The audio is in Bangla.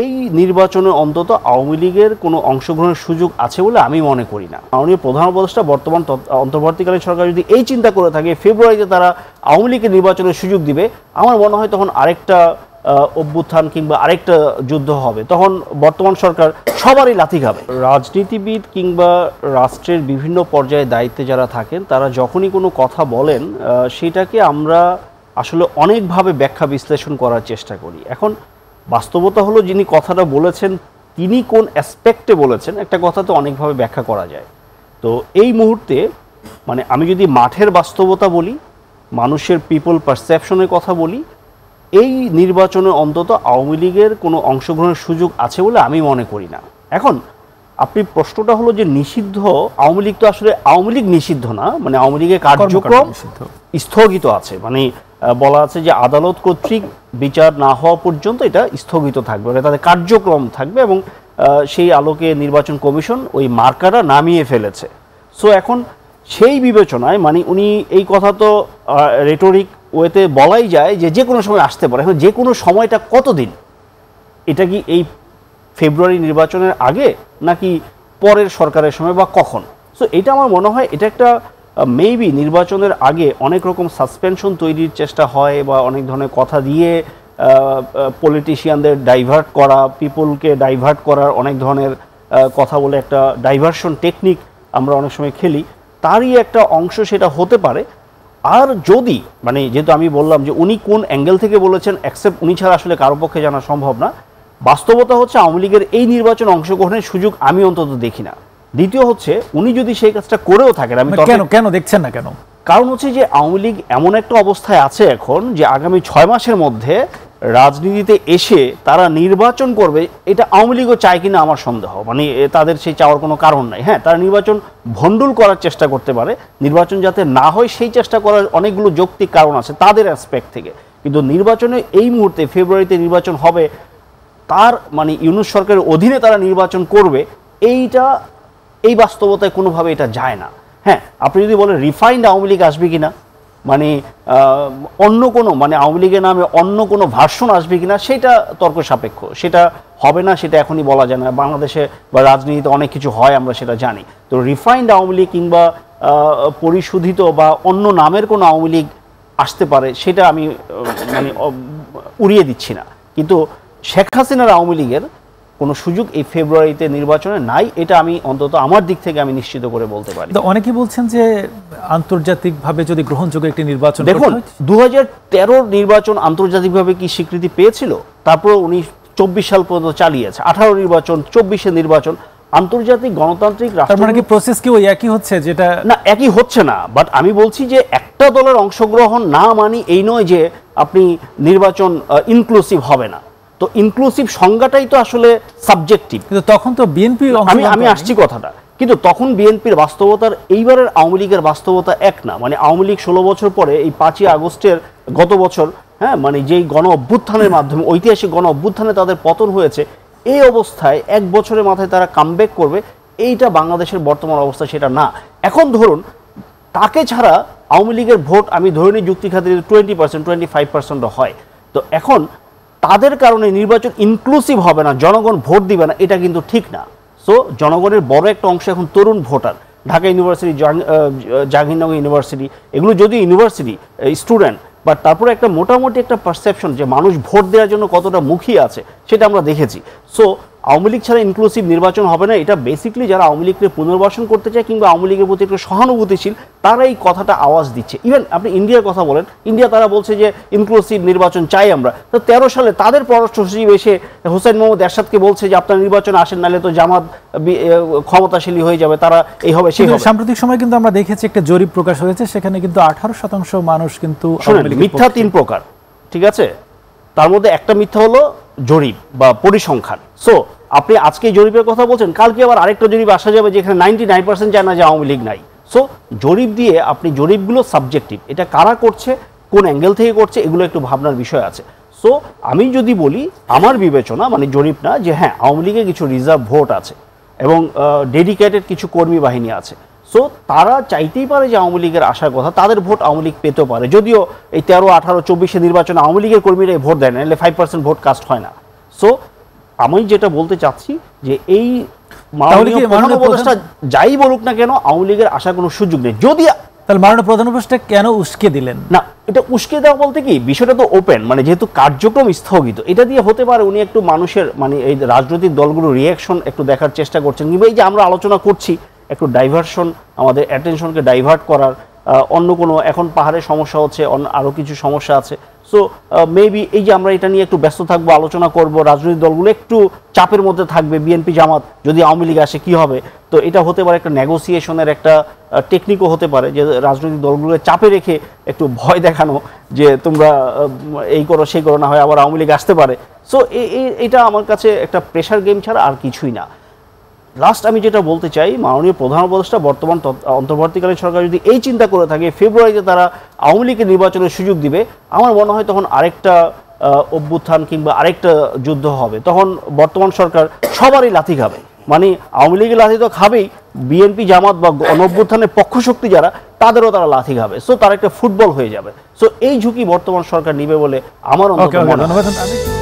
এই নির্বাচনে অন্তত আওয়ামী লীগের কোনো অংশগ্রহণের সুযোগ আছে বলে আমি মনে করি না। মাননীয় প্রধান উপদেষ্টা বর্তমান অন্তর্বর্তীকালীন সরকার যদি এই চিন্তা করে থাকে ফেব্রুয়ারিতে তারা আওয়ামী লীগের নির্বাচনের সুযোগ দিবে, আমার মনে হয় তখন আরেকটা অভ্যুত্থান কিংবা আরেকটা যুদ্ধ হবে, তখন বর্তমান সরকার সবারই লাথি খাবে। রাজনীতিবিদ কিংবা রাষ্ট্রের বিভিন্ন পর্যায়ে দায়িত্বে যারা থাকেন তারা যখনই কোনো কথা বলেন সেটাকে আমরা আসলে অনেকভাবে ব্যাখ্যা বিশ্লেষণ করার চেষ্টা করি। এখন বাস্তবতা হলো যিনি কথাটা বলেছেন তিনি কোন অ্যাসপেক্টে বলেছেন একটা কথা তো অনেকভাবে ব্যাখ্যা করা যায়। তো এই মুহূর্তে মানে আমি যদি মাঠের বাস্তবতা বলি, মানুষের পিপল পারসেপশনের কথা বলি, এই নির্বাচনে অন্তত আওয়ামী লীগের কোনো অংশগ্রহণের সুযোগ আছে বলে আমি মনে করি না। এখন আপনি প্রশ্নটা হলো যে নিষিদ্ধ আওয়ামী লীগ, তো আসলে আওয়ামী লীগ নিষিদ্ধ না, মানে আওয়ামী লীগের কার্যক্রম স্থগিত আছে, মানে বলা আছে যে আদালত কর্তৃক বিচার না হওয়া পর্যন্ত এটা স্থগিত থাকবে, মানে তাদের কার্যক্রম থাকবে এবং সেই আলোকে নির্বাচন কমিশন ওই মার্কারটা নামিয়ে ফেলেছে। সো এখন সেই বিবেচনায় মানে উনি এই কথা তো রেটরিক ওয়েতে বলাই যায় যে যে কোনো সময় আসতে পারে। এখন যে কোনো সময়টা কতদিন, এটা কি এই ফেব্রুয়ারি নির্বাচনের আগে নাকি পরের সরকারের সময় বা কখন? সো এটা আমার মনে হয় এটা একটা মেবি নির্বাচনের আগে অনেক রকম সাসপেনশন তৈরির চেষ্টা হয় বা অনেক ধরনের কথা দিয়ে পলিটিশিয়ানদের ডাইভার্ট করা, পিপলকে ডাইভার্ট করার অনেক ধরনের কথা বলে একটা ডাইভার্সন টেকনিক আমরা অনেক সময় খেলি, তারই একটা অংশ সেটা হতে পারে। আর যদি মানে যেহেতু আমি বললাম যে উনি কোন অ্যাঙ্গেল থেকে বলেছেন অ্যাকসেপ্ট উনি ছাড়া আসলে কারো পক্ষে জানা সম্ভব না। বাস্তবতা হচ্ছে আওয়ামী লীগের এই নির্বাচনে অংশগ্রহণের সুযোগ আমি অন্তত দেখি না। দ্বিতীয় হচ্ছে উনি যদি সেই কাজটা করেও থাকেন, আমি কেন দেখছেন না কেন? কারণ হচ্ছে যে আওয়ামী লীগ এমন একটা অবস্থায় আছে এখন যে আগামী 6 মাসের মধ্যে রাজনীতিতে এসে তারা নির্বাচন করবে, এটা আওয়ামী লীগও চায় কিনা আমার সন্দেহ, মানে তাদের সেই চাওয়ার কোনো কারণ নাই। হ্যাঁ, তারা নির্বাচন ভণ্ডুল করার চেষ্টা করতে পারে, নির্বাচন যাতে না হয় সেই চেষ্টা করার অনেকগুলো যৌক্তিক কারণ আছে তাদের অ্যাসপেক্ট থেকে, কিন্তু নির্বাচনে এই মুহূর্তে ফেব্রুয়ারিতে নির্বাচন হবে, তার মানে ইউনূস সরকারের অধীনে তারা নির্বাচন করবে, এই বাস্তবতায় কোনোভাবে এটা যায় না। হ্যাঁ, আপনি যদি বলেন রিফাইন্ড আওয়ামী লীগ আসবে কিনা, মানে অন্য কোনো মানে আওয়ামী লীগের নামে অন্য কোনো ভার্সন আসবে কিনা, সেটা তর্ক সাপেক্ষ, সেটা হবে না, সেটা এখনই বলা যায় না। বাংলাদেশে বা রাজনীতিতে অনেক কিছু হয় আমরা সেটা জানি। তো রিফাইন্ড আওয়ামী লীগ কিংবা পরিশোধিত বা অন্য নামের কোনো আওয়ামী লীগ আসতে পারে সেটা আমি মানে উড়িয়ে দিচ্ছি না, কিন্তু শেখ হাসিনার আওয়ামী লীগের কোনো সুযোগ এই ফেব্রুয়ারিতে নির্বাচনে নাই, এটা আমি অন্তত আমার দিক থেকে আমি নিশ্চিত করে বলতে পারি। অনেকে বলছেন যে আন্তর্জাতিকভাবে যদি গ্রহণযোগ্য একটি নির্বাচন, দেখুন 2013 নির্বাচন আন্তর্জাতিকভাবে কি স্বীকৃতি পেয়েছিল, তারপর উনি 24 সাল পর্যন্ত চালিয়েছে, 18 নির্বাচন, 24 নির্বাচন, আন্তর্জাতিক গণতান্ত্রিক রাষ্ট্র। মানে কি প্রসেস কি ওই একই হচ্ছে? যেটা না, একই হচ্ছে না, বাট আমি বলছি যে একটা দলের অংশগ্রহণ না মানি এই নয় যে আপনি নির্বাচন ইনক্লুসিভ হবে না। তো ইনক্লুসিভ সংজ্ঞাটাই তো আসলে সাবজেক্টিভ। কিন্তু তখন তো বিএনপি, আমি আসছি কথাটা, কিন্তু তখন বিএনপির বাস্তবতার এইবারের আওয়ামী লীগের বাস্তবতা এক না। মানে আওয়ামী লীগ 16 বছর পরে এই 5ই আগস্টের গত বছর, হ্যাঁ, মানে যেই গণ অভ্যুত্থানের মাধ্যমে ঐতিহাসিক গণ অভ্যুত্থানে তাদের পতন হয়েছে, এই অবস্থায় 1 বছরের মাথায় তারা কামব্যাক করবে, এইটা বাংলাদেশের বর্তমান অবস্থা সেটা না। এখন ধরুন তাকে ছাড়া আওয়ামী লীগের ভোট আমি ধরে নিই যুক্তি খাতিরে 20%, 25% হয়, তো এখন তাদের কারণে নির্বাচন ইনক্লুসিভ হবে না, জনগণ ভোট দিবে না, এটা কিন্তু ঠিক না। সো জনগণের বড় একটা অংশ এখন তরুণ voter, Dhaka university, Jahangirnagar university, এগুলো যদি ইউনিভার্সিটি স্টুডেন্ট, বাট তারপরে একটা মোটামুটি একটা পারসেপশন যে মানুষ ভোট দেওয়ার জন্য কতটা মুখিয়ে আছে সেটা আমরা দেখেছি। সো আওয়ামী লীগ ছাড়া ইনক্লুসিভ নির্বাচন হবে না, এটা বেসিক্যালি যারা আওয়ামী লীগকে পুনর্বাসন করতে চায় কিংবা আওয়ামী লীগের প্রতি একটু সহানুভূতিশীল তারা এই কথাটা আওয়াজ দিচ্ছে। ইভেন আপনি ইন্ডিয়ার কথা বলেন, ইন্ডিয়া তারা বলছে যে ইনক্লুসিভ নির্বাচন চাই আমরা। তো 13 সালে তাদের পররাষ্ট্র সচিব এসে হোসেন মোহাম্মদ এরশাদকে বলছে যে আপনার নির্বাচন আসেন, নাহলে তো জামাত ক্ষমতাশালী হয়ে যাবে, তারা এই হবে সেই হবে। সাম্প্রতিক সময় কিন্তু আমরা দেখেছি একটা জরিপ প্রকাশ হয়েছে, সেখানে কিন্তু 18% মানুষ কিন্তু মিথ্যা 3 প্রকার, ঠিক আছে, তার মধ্যে একটা মিথ্যা হলো জরিপ বা পরিসংখ্যান। সো আপনি আজকে জরিপের কথা বলছেন, কালকে আবার আরেকটা জরিপ আসা যাবে যেখানে 99% জানা যে আওয়ামী লীগ নাই। সো জরিপ দিয়ে আপনি জরিপগুলো সাবজেক্টিভ, এটা কারা করছে, কোন অ্যাঙ্গেল থেকে করছে, এগুলো একটু ভাবনার বিষয় আছে। সো আমি যদি বলি আমার বিবেচনা মানে জরিপ না, যে হ্যাঁ আওয়ামী লীগের কিছু রিজার্ভ ভোট আছে এবং ডেডিকেটেড কিছু কর্মী বাহিনী আছে। সো তারা চাইতেই পারে যে আওয়ামী লীগের আসার কথা, তাদের ভোট আওয়ামী লীগ পেতেও পারে, যদিও এই 13, 18, 24 নির্বাচনে আওয়ামী লীগের কর্মীরা ভোট দেয় না, নাহলে 5% ভোট কাস্ট হয় না। সো আমি যেটা বলতে চাচ্ছি যে এই তাহলে কি মাননীয় প্রধান মাননীয় উপদেষ্টা যাই বলুক না কেন আওয়ামী লীগের আসার কোনো সুযোগ নেই। যদি তাহলে মাননীয় প্রধান উপদেষ্টা কেন উস্কে দিলেন? না, এটা উস্কে দেওয়া বলতে কি, বিষয়টা তো ওপেন, মানে যেহেতু কার্যক্রম স্থগিত, এটা দিয়ে হতে পারে উনি একটু মানুষের মানে এই রাজনৈতিক দলগুলোর রিয়াকশন একটু দেখার চেষ্টা করছেন, কিংবা এই যে আমরা আলোচনা করছি একটু ডাইভার্সন, আমাদের অ্যাটেনশনকে ডাইভার্ট করার, অন্য কোনো এখন পাহাড়ের সমস্যা হচ্ছে, আরও কিছু সমস্যা আছে, সো মেবি এই যে আমরা এটা নিয়ে একটু ব্যস্ত থাকবো, আলোচনা করব, রাজনৈতিক দলগুলো একটু চাপের মধ্যে থাকবে, বিএনপি জামাত যদি আওয়ামী লীগ আসে কি হবে, তো এটা হতে পারে একটা নেগোসিয়েশনের একটা টেকনিকও হতে পারে, যে রাজনৈতিক দলগুলোকে চাপে রেখে একটু ভয় দেখানো যে তোমরা এই করো সেই করো, না হয় আবার আওয়ামী লীগ আসতে পারে। সো এটা আমার কাছে একটা প্রেশার গেম ছাড়া আর কিছুই না। লাস্ট আমি যেটা বলতে চাই, মাননীয় প্রধান উপদেষ্টা বর্তমান অন্তর্বর্তীকালীন সরকার যদি এই চিন্তা করে থাকে ফেব্রুয়ারিতে তারা আওয়ামী লীগের নির্বাচনের সুযোগ দিবে, আমার মনে হয় তখন আরেকটা অভ্যুত্থান কিংবা আরেকটা যুদ্ধ হবে, তখন বর্তমান সরকার সবারই লাথি খাবে। মানে আওয়ামী লীগের লাথি তো খাবেই, বিএনপি জামাত বা গণঅভ্যুত্থানের পক্ষশক্তি যারা, তাদেরও তারা লাথি খাবে। সো তার একটা ফুটবল হয়ে যাবে। সো এই ঝুঁকি বর্তমান সরকার নিবে বলে আমার অন্তত মনে হয়। ধন্যবাদ।